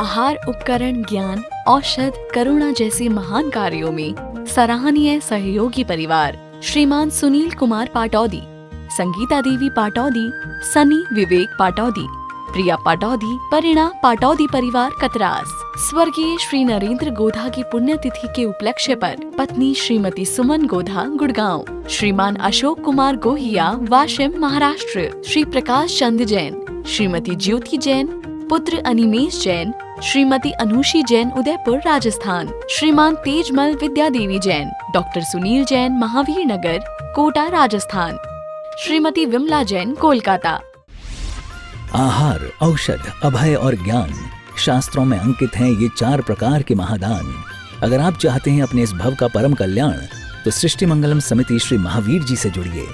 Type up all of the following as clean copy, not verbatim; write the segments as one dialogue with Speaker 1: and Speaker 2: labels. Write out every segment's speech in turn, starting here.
Speaker 1: आहार उपकरण, ज्ञान, औषध, करुणा जैसे महान कार्यों में सराहनीय सहयोगी परिवार श्रीमान सुनील कुमार पाटौदी, संगीता देवी पाटौदी, सनी विवेक पाटौदी, प्रिया पाटौदी, परिणा पाटौदी परिवार कतरास। स्वर्गीय श्री नरेंद्र गोधा की पुण्यतिथि के उपलक्ष्य पर पत्नी श्रीमती सुमन गोधा गुड़गांव, श्रीमान अशोक कुमार गोहिया वाशिम महाराष्ट्र, श्री प्रकाश चंद जैन, श्रीमती ज्योति जैन, पुत्र अनिमेश जैन, श्रीमती अनुषी जैन उदयपुर राजस्थान, श्रीमान तेजमल विद्या देवी जैन, डॉक्टर सुनील जैन महावीर नगर कोटा राजस्थान, श्रीमती विमला जैन कोलकाता।
Speaker 2: आहार, औषध, अभय और ज्ञान शास्त्रों में अंकित हैं ये 4 प्रकार के महादान। अगर आप चाहते हैं अपने इस भव का परम कल्याण तो सृष्टि मंगलम समिति श्री महावीर जी से जुड़िए।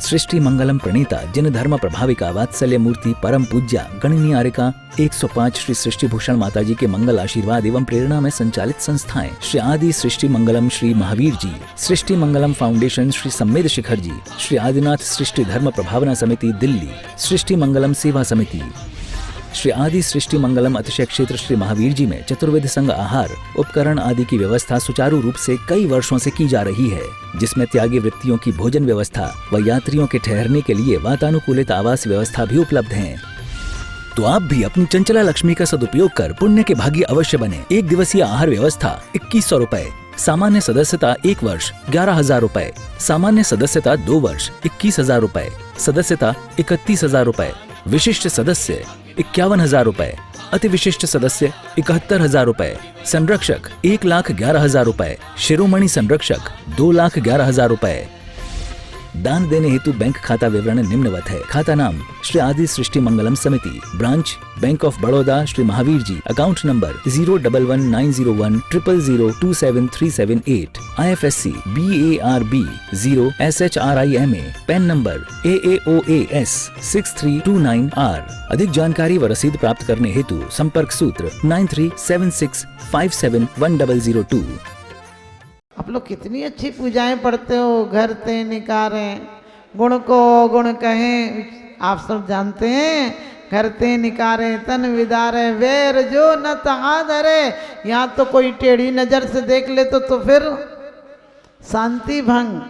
Speaker 2: सृष्टि मंगलम प्रणीता जिन धर्म प्रभाविका वात्सल्य मूर्ति परम पूज्या गणनीयारिका 105 श्री सृष्टि भूषण माता जी के मंगल आशीर्वाद एवं प्रेरणा में संचालित संस्थाएं श्री आदि सृष्टि मंगलम श्री महावीर जी, सृष्टि मंगलम फाउंडेशन श्री सम्मेद शिखर जी, श्री आदिनाथ सृष्टि धर्म प्रभावना समिति दिल्ली, सृष्टि मंगलम सेवा समिति, श्री आदि सृष्टि मंगलम अतिशय क्षेत्र श्री महावीर जी में चतुर्वेद संघ आहार उपकरण आदि की व्यवस्था सुचारू रूप से कई वर्षों से की जा रही है, जिसमें त्यागी वृत्तियों की भोजन व्यवस्था व यात्रियों के ठहरने के लिए वातानुकूलित आवास व्यवस्था भी उपलब्ध है। तो आप भी अपनी चंचला लक्ष्मी का सदुपयोग कर पुण्य के भागी अवश्य बने। 1 दिवसीय आहार व्यवस्था 2100 रुपए, सामान्य सदस्यता 1 वर्ष 11,000 रुपए, सामान्य सदस्यता 2 वर्ष 21,000 रुपए, सदस्यता 31,000 रुपए, विशिष्ट सदस्य 51,000 रुपए, अति विशिष्ट सदस्य 71,000 रुपए, संरक्षक 1,11,000 रुपए, शिरोमणि संरक्षक 2,11,000 रुपए। दान देने हेतु बैंक खाता विवरण निम्नवत है। खाता नाम श्री आदि Srishti Mangalam Samiti, branch bank of Baroda Shri Mahavir ji, account number 0119010027378, IFSC BARB 0SHRIMA, PAN number AAOAS 6329R। अधिक जानकारी व रसीद प्राप्त करने हेतु संपर्क सूत्र 9376571002।
Speaker 3: आप लोग कितनी अच्छी पूजाएं पढ़ते हो, घर ते निकारे गुण को गुण कहें, आप सब जानते हैं। घर ते निकारे तन विदारे वेर जो न तहा धरे। यहाँ तो कोई टेढ़ी नजर से देख ले तो फिर शांति भंग।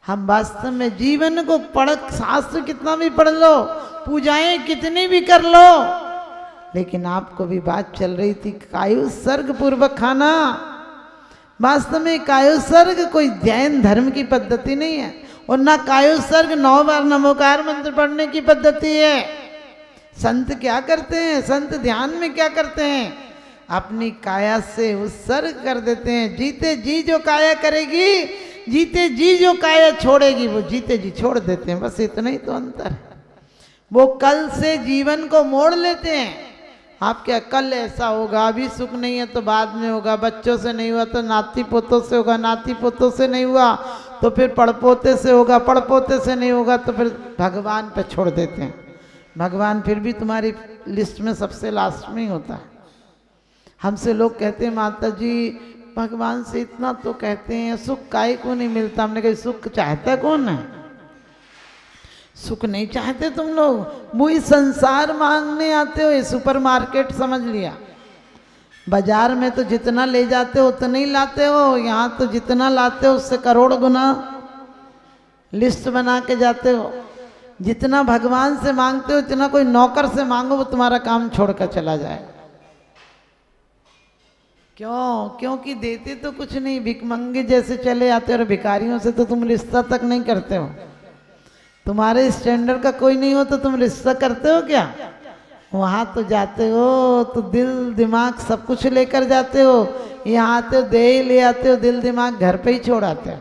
Speaker 3: हम वास्तव में जीवन को पढ़, शास्त्र कितना भी पढ़ लो, पूजाएं कितनी भी कर लो, लेकिन आपको भी बात चल रही थी कायु सर्ग पूर्वक खाना। वास्तव में कायुसर्ग कोई जैन धर्म की पद्धति नहीं है, और ना कायुसर्ग 9 बार नमोकार मंत्र पढ़ने की पद्धति है। संत क्या करते हैं, संत ध्यान में क्या करते हैं, अपनी काया से उत्सर्ग कर देते हैं। जीते जी जो काया करेगी, जीते जी जो काया छोड़ेगी, वो जीते जी छोड़ देते हैं। बस इतना ही तो अंतर है। वो कल से जीवन को मोड़ लेते हैं। आप क्या कल ऐसा होगा, अभी सुख नहीं है तो बाद में होगा, बच्चों से नहीं हुआ तो नाती पोतों से होगा, नाती पोतों से नहीं हुआ तो फिर पड़पोते से होगा, पड़पोते से नहीं होगा तो फिर भगवान पे छोड़ देते हैं। भगवान फिर भी तुम्हारी लिस्ट में सबसे लास्ट में ही होता है। हमसे लोग कहते हैं माता जी भगवान से इतना तो कहते हैं, सुख काहे को नहीं मिलता। हमने कहा सुख चाहता कौन है, सुख नहीं चाहते तुम लोग, वही संसार मांगने आते हो। ये सुपरमार्केट समझ लिया। बाजार में तो जितना ले जाते हो उतना ही लाते हो, यहाँ तो जितना लाते हो उससे करोड़ गुना लिस्ट बना के जाते हो। जितना भगवान से मांगते हो इतना कोई नौकर से मांगो, वो तुम्हारा काम छोड़कर चला जाए। क्यों? क्योंकि देते तो कुछ नहीं, भिखमंगे जैसे चले आते हो। और भिखारियों से तो तुम रिश्ता तक नहीं करते हो। तुम्हारे स्टैंडर्ड का कोई नहीं हो तो तुम रिश्ता करते हो क्या? वहाँ तो जाते हो तो दिल दिमाग सब कुछ लेकर जाते हो, यहाँ आते हो दे ही ले आते हो, दिल दिमाग घर पे ही छोड़ आते हो।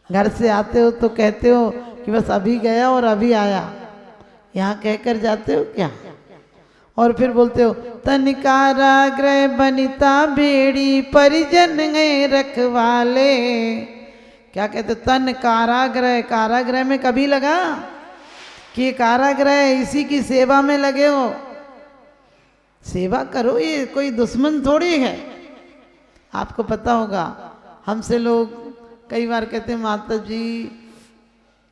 Speaker 3: घर से आते हो तो कहते हो कि बस अभी गया और अभी आया, यहाँ कहकर जाते हो क्या? और फिर बोलते हो तनिकाराग्रह बनिता बेड़ी परिजन गए रखवाले। क्या कहते, तन कारागृह। कारागृह में कभी लगा कि कारागृह इसी की सेवा में लगे हो? सेवा करो, ये कोई दुश्मन थोड़ी है। आपको पता होगा हमसे लोग कई बार कहते हैं माता जी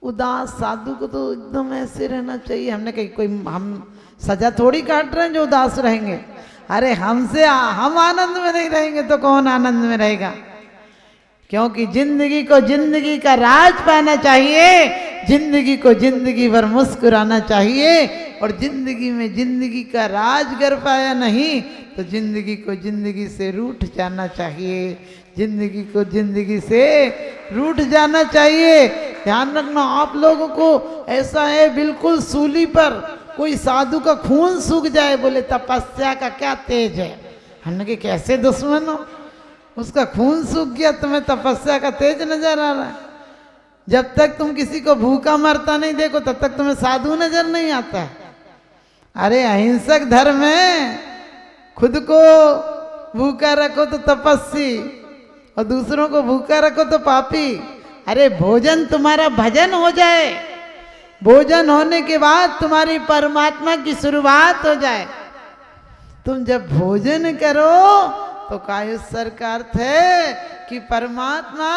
Speaker 3: उदास साधु को तो एकदम ऐसे रहना चाहिए। हमने कही कोई हम सजा थोड़ी काट रहे हैं जो उदास रहेंगे। अरे हम आनंद में नहीं रहेंगे तो कौन आनंद में रहेगा? क्योंकि जिंदगी को जिंदगी का राज पाना चाहिए, जिंदगी को जिंदगी भर मुस्कुराना चाहिए, और जिंदगी में जिंदगी का राज कर पाया नहीं तो जिंदगी को जिंदगी से रूठ जाना चाहिए, जिंदगी को जिंदगी से रूठ जाना चाहिए। ध्यान रखना आप लोगों को, ऐसा है बिल्कुल सूली पर कोई साधु का खून सूख जाए, बोले तपस्या का क्या तेज है। हमने कहा कैसे दुश्मन हो, उसका खून सूख गया, तुम्हें तपस्या का तेज नजर आ रहा है। जब तक तुम किसी को भूखा मरता नहीं देखो तब तक तुम्हें साधु नजर नहीं आता है। अरे अहिंसक धर्म है, खुद को भूखा रखो तो तपस्वी और दूसरों को भूखा रखो तो पापी। अरे भोजन तुम्हारा भजन हो जाए, भोजन होने के बाद तुम्हारी परमात्मा की शुरुआत हो जाए। तुम जब भोजन करो तो कायुस्सर का अर्थ है कि परमात्मा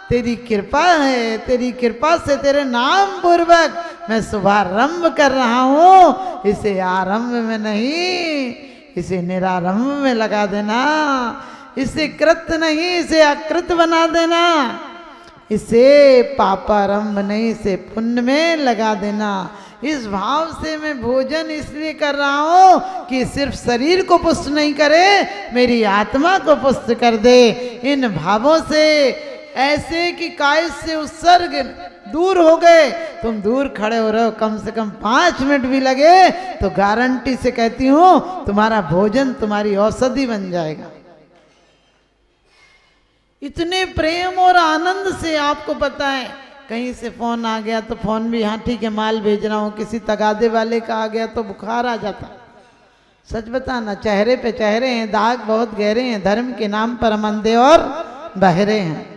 Speaker 3: तेरी कृपा है, तेरी कृपा से तेरे नाम पूर्वक मैं शुभारंभ कर रहा हूँ, इसे आरंभ में नहीं इसे निरारंभ में लगा देना, इसे कृत नहीं इसे अकृत बना देना, इसे पापारंभ नहीं इसे पुण्य में लगा देना। इस भाव से मैं भोजन इसलिए कर रहा हूँ कि सिर्फ शरीर को पुष्ट नहीं करे, मेरी आत्मा को पुष्ट कर दे। इन भावों से ऐसे कि कायज से उत्सर्ग दूर हो गए, तुम दूर खड़े हो रहे हो, कम से कम 5 मिनट भी लगे तो गारंटी से कहती हूँ तुम्हारा भोजन तुम्हारी औषधि बन जाएगा। इतने प्रेम और आनंद से आपको पता है, कहीं से फोन आ गया तो फोन भी हाँ ठीक है माल भेज रहा हूँ, किसी तगादे वाले का आ गया तो बुखार आ जाता। सच बताना, चेहरे पे चेहरे हैं, दाग बहुत गहरे हैं, धर्म के नाम पर हम अंधे और बहरे हैं।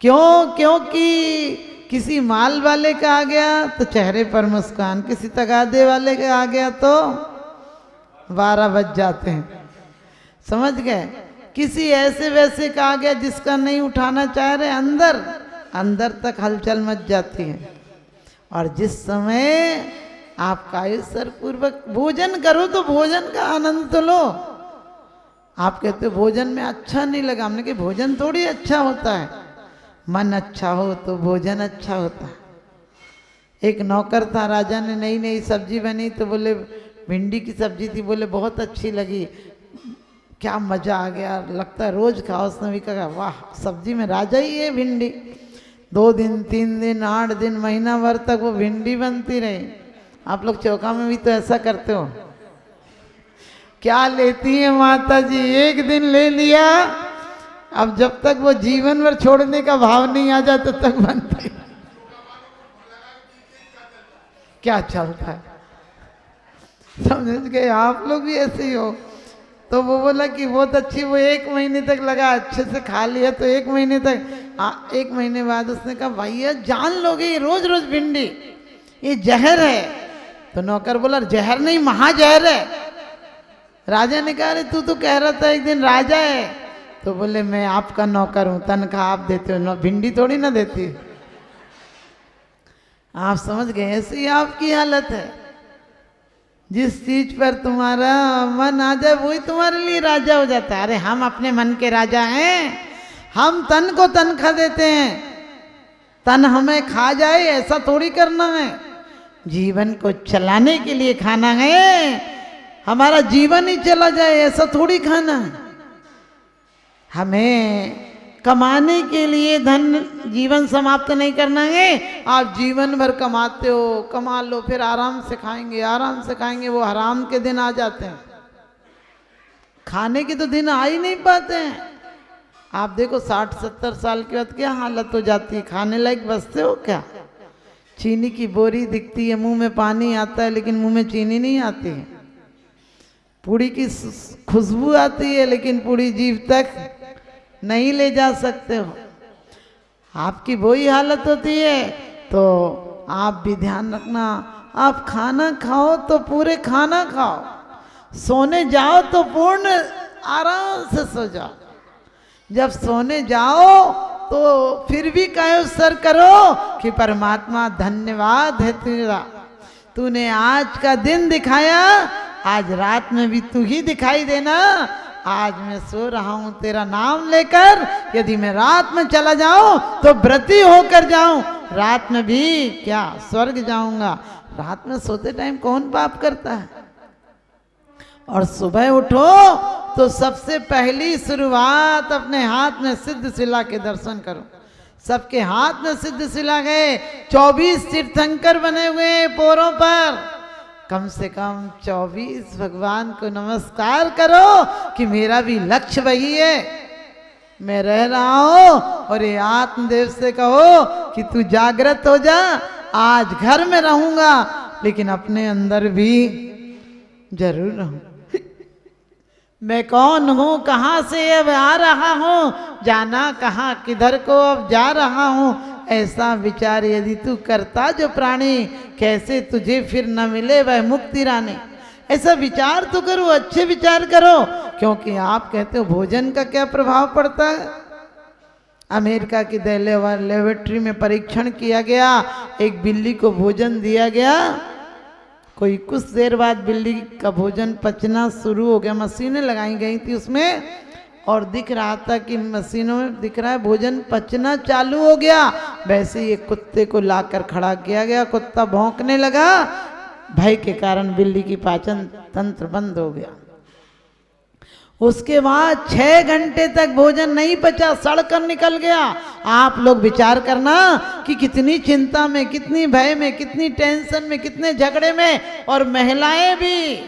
Speaker 3: क्यों? क्योंकि किसी माल वाले का आ गया तो चेहरे पर मुस्कान, किसी तगादे वाले का आ गया तो 12 बज जाते हैं। समझ गए? किसी ऐसे वैसे का आ गया जिसका नहीं उठाना चाह रहे, अंदर अंदर तक हलचल मच जाती है। और जिस समय आप कायस्सर पूर्वक भोजन करो तो भोजन का आनंद तो लो। आप कहते हो भोजन में अच्छा नहीं लगा, हमने कहा भोजन थोड़ी अच्छा होता है, मन अच्छा हो तो भोजन अच्छा होता है। एक नौकर था, राजा ने नई नई सब्जी बनी तो बोले भिंडी की सब्जी थी, बोले बहुत अच्छी लगी, क्या मज़ा आ गया, लगता है रोज खाओ। उसने भी कहा वाह सब्जी में राजा ही है भिंडी। 2 दिन 3 दिन 8 दिन महीना भर तक वो भिंडी बनती रही। आप लोग चौका में भी तो ऐसा करते हो। क्या लेती है माता जी, एक दिन ले लिया, अब जब तक वो जीवन भर छोड़ने का भाव नहीं आ जाता तब तक बनती। क्या चलता है, समझ गए? आप लोग भी ऐसे ही हो। तो वो बोला कि बहुत अच्छी, वो 1 महीने तक लगा, अच्छे से खा लिया तो 1 महीने तक। 1 महीने बाद उसने कहा भैया जान लोगे ये रोज रोज भिंडी, ये जहर है। तो नौकर बोला जहर नहीं महाजहर है। राजा ने कहा अरे तू तो कह रहा था एक दिन राजा है। तो बोले मैं आपका नौकर हूँ, तनख्वाह आप देते हो, भिंडी थोड़ी ना देती। आप समझ गए? ऐसी आपकी हालत है। जिस चीज पर तुम्हारा मन आ जाए वही तुम्हारे लिए राजा हो जाता है। अरे हम अपने मन के राजा हैं, हम तन को तनख्वाह देते हैं, तन हमें खा जाए ऐसा थोड़ी करना है। जीवन को चलाने के लिए खाना है, हमारा जीवन ही चला जाए ऐसा थोड़ी खाना है। हमें कमाने के लिए धन जीवन समाप्त नहीं करना है। आप जीवन भर कमाते हो, कमा लो, फिर आराम से खाएंगे, आराम से खाएंगे, वो हराम के दिन आ जाते हैं। खाने के तो दिन आ ही नहीं पाते हैं। आप देखो 60-70 साल के बाद क्या हालत हो जाती है, खाने लायक बचते हो क्या? चीनी की बोरी दिखती है, मुंह में पानी आता है लेकिन मुंह में चीनी नहीं आती है। पूड़ी की खुशबू आती है लेकिन पूड़ी जीभ तक नहीं ले जा सकते हो। आपकी वही हालत होती है। तो आप भी ध्यान रखना, आप खाना खाओ तो पूरे खाना खाओ, सोने जाओ तो पूर्ण आराम से सो जाओ। जब सोने जाओ तो फिर भी कायस्सर करो कि परमात्मा धन्यवाद है तेरा, तूने आज का दिन दिखाया, आज रात में भी तू ही दिखाई देना। आज मैं सो रहा हूं तेरा नाम लेकर, यदि मैं रात में चला जाऊं तो व्रती होकर जाऊं, रात में भी क्या स्वर्ग जाऊंगा। रात में सोते टाइम कौन पाप करता है? और सुबह उठो तो सबसे पहली शुरुआत अपने हाथ में सिद्ध शिला के दर्शन करो। सबके हाथ में सिद्ध शिला गए, 24 तीर्थंकर बने हुए पोरों पर, कम से कम 24 भगवान को नमस्कार करो कि मेरा भी लक्ष्य वही है, मैं रह रहा हूं। और ये आत्मदेव से कहो कि तू जागृत हो जा, आज घर में रहूंगा लेकिन अपने अंदर भी जरूर रहूं। मैं कौन हूं, कहां से अब आ रहा हूं, जाना कहां किधर को अब जा रहा हूं, ऐसा विचार यदि तू करता जो प्राणी, कैसे तुझे फिर न मिले वह मुक्ति रानी। ऐसा विचार तो करो, अच्छे विचार करो, क्योंकि आप कहते हो भोजन का क्या प्रभाव पड़ता है। अमेरिका की डेलावेयर लेबोरेटरी में परीक्षण किया गया, एक बिल्ली को भोजन दिया गया, कोई कुछ देर बाद बिल्ली का भोजन पचना शुरू हो गया, मशीनें लगाई गई थी उसमें, और दिख रहा था कि मशीनों में दिख रहा है भोजन पचना चालू हो गया। वैसे ही एक कुत्ते को लाकर खड़ा किया गया, कुत्ता भौंकने लगा, भय के कारण बिल्ली की पाचन तंत्र बंद हो गया। उसके बाद 6 घंटे तक भोजन नहीं पचा, सड़कर निकल गया। आप लोग विचार करना कि कितनी चिंता में, कितनी भय में, कितनी टेंशन में, कितने झगड़े में, और महिलाएं भी।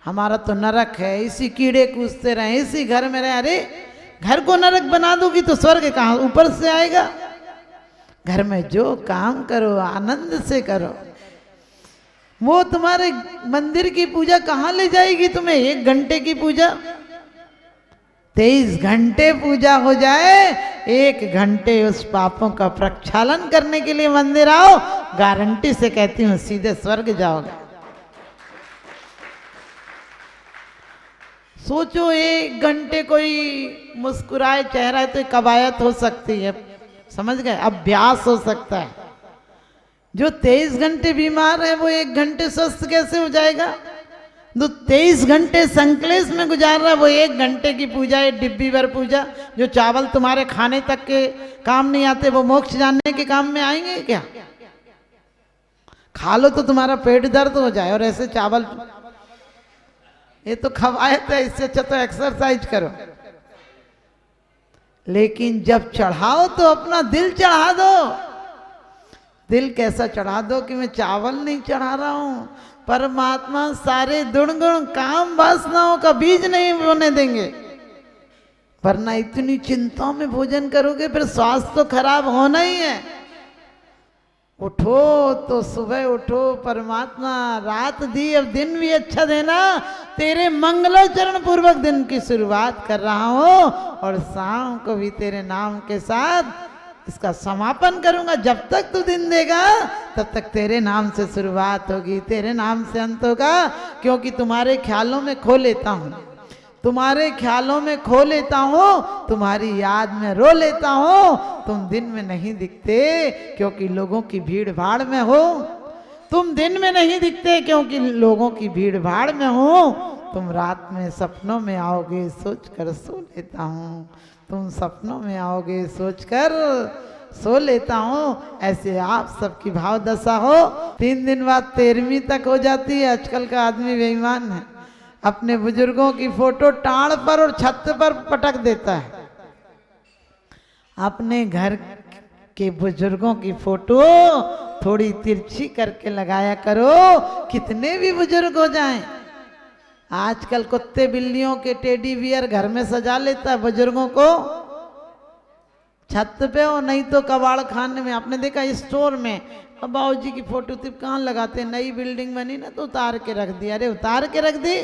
Speaker 3: हमारा तो नरक है, इसी कीड़े कूदते रहे, इसी घर में रहे। अरे घर को नरक बना दोगी तो स्वर्ग कहाँ ऊपर से आएगा? घर में जो काम करो आनंद से करो। वो तुम्हारे मंदिर की पूजा कहाँ ले जाएगी तुम्हें? 1 घंटे की पूजा, 23 घंटे पूजा हो जाए, 1 घंटे उस पापों का प्रक्षालन करने के लिए मंदिर आओ, गारंटी से कहती हूँ सीधे स्वर्ग जाओगे। सोचो 1 घंटे कोई मुस्कुराए चेहरा है तो कवायत हो सकती है, समझ गए? अभ्यास हो सकता है। जो 23 घंटे बीमार है वो 1 घंटे स्वस्थ कैसे हो जाएगा? जो 23 घंटे संकलेश में गुजार रहा है वो 1 घंटे की पूजा है, डिब्बी भर पूजा। जो चावल तुम्हारे खाने तक के काम नहीं आते वो मोक्ष जानने के काम में आएंगे क्या? खा लो तो तुम्हारा पेट दर्द हो जाए, और ऐसे चावल, ये तो खवायत है, इससे अच्छा तो एक्सरसाइज करो। लेकिन जब चढ़ाओ तो अपना दिल चढ़ा दो। दिल कैसा चढ़ा दो कि मैं चावल नहीं चढ़ा रहा हूं, परमात्मा सारे दुर्गुण काम वासनाओं का बीज नहीं बोने देंगे। वरना इतनी चिंता में भोजन करोगे फिर स्वास्थ्य तो खराब होना ही है। उठो तो सुबह उठो, परमात्मा रात दी अब दिन भी अच्छा देना, तेरे मंगलाचरण पूर्वक दिन की शुरुआत कर रहा हूं, और शाम को भी तेरे नाम के साथ इसका समापन करूंगा। जब तक तू दिन देगा तब तक तेरे नाम से शुरुआत होगी, तेरे नाम से अंत होगा। क्योंकि तुम्हारे ख्यालों में खो लेता हूं, तुम्हारे ख्यालों में खो लेता हूं, तुम्हारी याद में रो लेता हूं। तुम दिन में नहीं दिखते क्योंकि लोगों की भीड़ भाड़ में हो, तुम दिन में नहीं दिखते क्योंकि लोगों की भीड़ भाड़ में हो। तुम रात में सपनों में आओगे सोच कर सो लेता हूँ, तुम सपनों में आओगे सोचकर सो लेता हूँ। ऐसे आप सबकी भाव दशा हो। 3 दिन बाद 13वीं तक हो जाती है। आजकल का आदमी बेईमान है, अपने बुजुर्गों की फोटो टाड़ पर और छत पर पटक देता है। अपने घर के बुजुर्गों की फोटो थोड़ी तिरछी करके लगाया करो, कितने भी बुजुर्ग हो जाएं। आजकल कुत्ते बिल्लियों के टेडी बियर घर में सजा लेता है बुजुर्गों को, छत पे हो, नहीं तो कबाड़ खाने में। आपने देखा स्टोर में, अब बाबूजी की फोटो तिप कहाँ लगाते? नई बिल्डिंग बनी ना तो उतार के रख दी। अरे उतार के रख दी,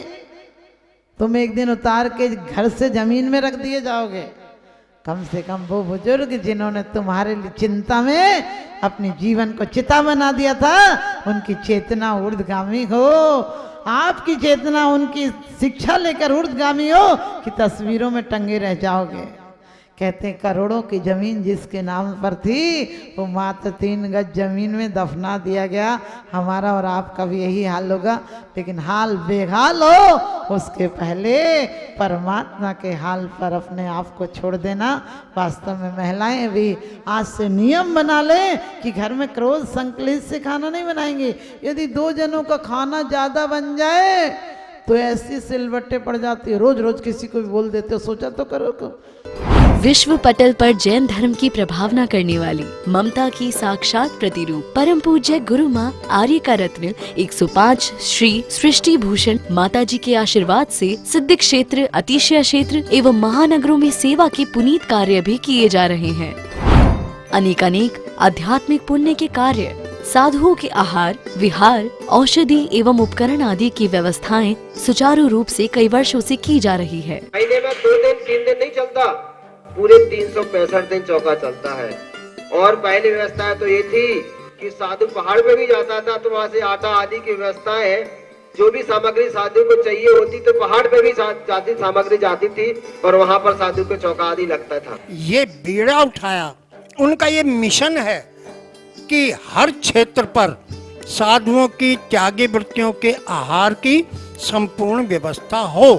Speaker 3: तुम एक दिन उतार के घर से जमीन में रख दिए जाओगे। कम से कम वो बुजुर्ग जिन्होंने तुम्हारे लिए चिंता में अपनी जीवन को चिता बना दिया था, उनकी चेतना ऊर्ध्वगामी हो। आपकी चेतना उनकी शिक्षा लेकर ऊर्ध्वगामी हो कि तस्वीरों में टंगे रह जाओगे कहते हैं करोड़ों की जमीन जिसके नाम पर थी वो मात्र 3 गज जमीन में दफना दिया गया। हमारा और आपका भी यही हाल होगा, लेकिन हाल बेहाल हो उसके पहले परमात्मा के हाल पर अपने आप को छोड़ देना। वास्तव में महिलाएं भी आज से नियम बना लें कि घर में क्रोध संकलित से खाना नहीं बनाएंगे। यदि 2 जनों का खाना ज़्यादा बन जाए तो ऐसी सिलवट्टे पड़ जाती है, रोज रोज किसी को भी बोल देते हो, सोचा तो करो।
Speaker 1: विश्व पटल पर जैन धर्म की प्रभावना करने वाली ममता की साक्षात प्रतिरूप परम पूज्य गुरु माँ आर्य का रत्न 105 श्री सृष्टि भूषण माता जी के आशीर्वाद से सिद्ध क्षेत्र, अतिशय क्षेत्र एवं महानगरों में सेवा के पुनीत कार्य भी किए जा रहे हैं। अनेकानेक आध्यात्मिक पुण्य के कार्य, साधुओं के आहार, विहार, औषधि एवं उपकरण आदि की व्यवस्थाएं सुचारू रूप से कई वर्षों से की जा रही है।
Speaker 4: महीने में 2 दिन 3 दिन नहीं चलता, पूरे 365 दिन चौका चलता है। और पहली व्यवस्था तो ये थी कि साधु पहाड़ पे भी जाता था तो वहाँ से आटा आदि की व्यवस्था है, जो भी सामग्री साधु को चाहिए होती तो पहाड़ पे भी जाती सामग्री जाती थी और वहाँ पर साधु को चौका आदि लगता था।
Speaker 5: ये बीड़ा उठाया, उनका ये मिशन है कि हर क्षेत्र पर साधुओं की त्यागी वृत्तियों के आहार की संपूर्ण व्यवस्था हो।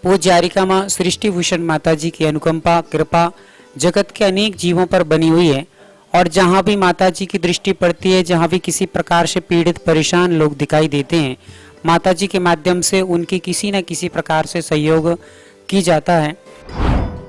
Speaker 6: पूज्य आर्यिका माँ सृष्टि भूषण माता जी की अनुकंपा कृपा जगत के अनेक जीवों पर बनी हुई है और जहाँ भी माता जी की दृष्टि पड़ती है, जहाँ भी किसी प्रकार से पीड़ित परेशान लोग दिखाई देते हैं, माता जी के माध्यम से उनकी किसी न किसी प्रकार से सहयोग की जाता है।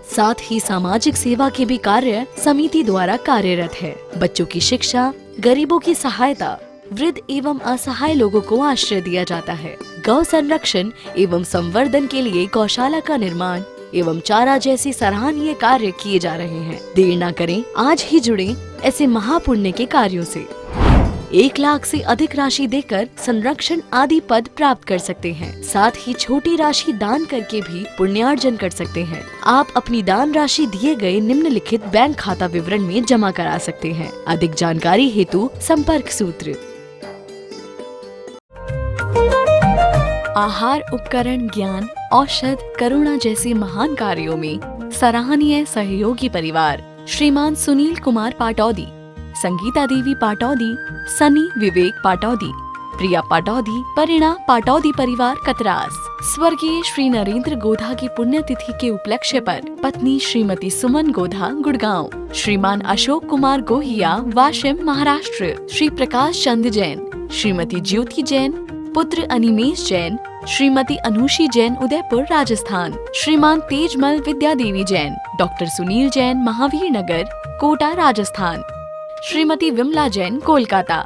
Speaker 1: साथ ही सामाजिक सेवा के भी कार्य समिति द्वारा कार्यरत है। बच्चों की शिक्षा, गरीबों की सहायता, वृद्ध एवं असहाय लोगों को आश्रय दिया जाता है। गौ संरक्षण एवं संवर्धन के लिए गौशाला का निर्माण एवं चारा जैसे सराहनीय कार्य किए जा रहे हैं। देर न करें, आज ही जुड़े ऐसे महापुण्य के कार्यों से। 1 लाख से अधिक राशि देकर संरक्षण आदि पद प्राप्त कर सकते हैं। साथ ही छोटी राशि दान करके भी पुण्यार्जन कर सकते हैं। आप अपनी दान राशि दिए गए निम्नलिखित बैंक खाता विवरण में जमा करा सकते हैं। अधिक जानकारी हेतु संपर्क सूत्र। आहार, उपकरण, ज्ञान, औषध, करुणा जैसे महान कार्यों में सराहनीय सहयोगी परिवार श्रीमान सुनील कुमार पाटौदी, संगीता देवी पाटौदी, सनी विवेक पाटौदी, प्रिया पाटौदी, परिणा पाटौदी परिवार कतरास। स्वर्गीय श्री नरेंद्र गोधा की पुण्यतिथि के उपलक्ष्य पर पत्नी श्रीमती सुमन गोधा गुड़गांव, श्रीमान अशोक कुमार गोहिया वाशिम महाराष्ट्र, श्री प्रकाश चंद जैन, श्रीमती ज्योति जैन, पुत्र अनिमेश जैन, श्रीमती अनुषी जैन उदयपुर राजस्थान, श्रीमान तेजमल विद्या देवी जैन, डॉक्टर सुनील जैन महावीर नगर कोटा राजस्थान, श्रीमती विमला जैन कोलकाता,